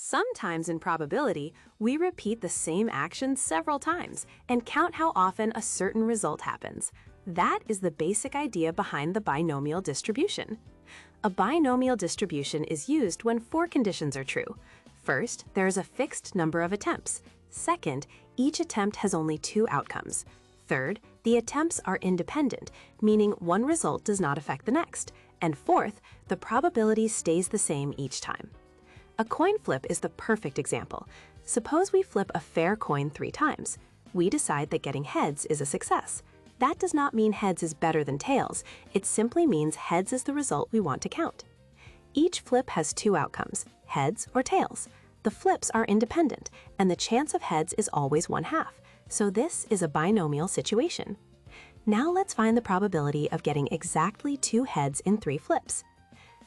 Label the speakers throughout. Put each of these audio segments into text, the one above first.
Speaker 1: Sometimes in probability, we repeat the same action several times and count how often a certain result happens. That is the basic idea behind the binomial distribution. A binomial distribution is used when four conditions are true. First, there is a fixed number of attempts. Second, each attempt has only two outcomes. Third, the attempts are independent, meaning one result does not affect the next. And fourth, the probability stays the same each time. A coin flip is the perfect example. Suppose we flip a fair coin 3 times. We decide that getting heads is a success. That does not mean heads is better than tails. It simply means heads is the result we want to count. Each flip has two outcomes, heads or tails. The flips are independent, and the chance of heads is always 1/2. So this is a binomial situation. Now let's find the probability of getting exactly 2 heads in 3 flips.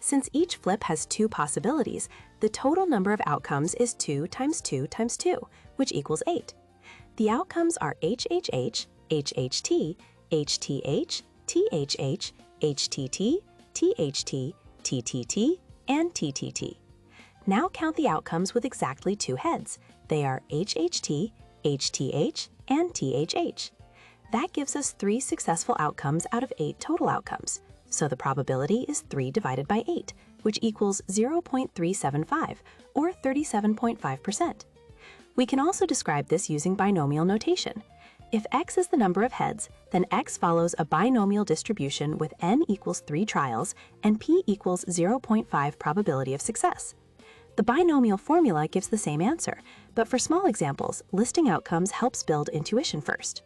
Speaker 1: Since each flip has 2 possibilities, the total number of outcomes is 2 times 2 times 2, which equals 8. The outcomes are HHH, HHT, HTH, THH, HTT, THT, TTT, and TTT. Now count the outcomes with exactly 2 heads. They are HHT, HTH, and THH. That gives us 3 successful outcomes out of 8 total outcomes. So the probability is 3 divided by 8, which equals 0.375, or 37.5%. We can also describe this using binomial notation. If x is the number of heads, then x follows a binomial distribution with n equals 3 trials and p equals 0.5 probability of success. The binomial formula gives the same answer, but for small examples, listing outcomes helps build intuition first.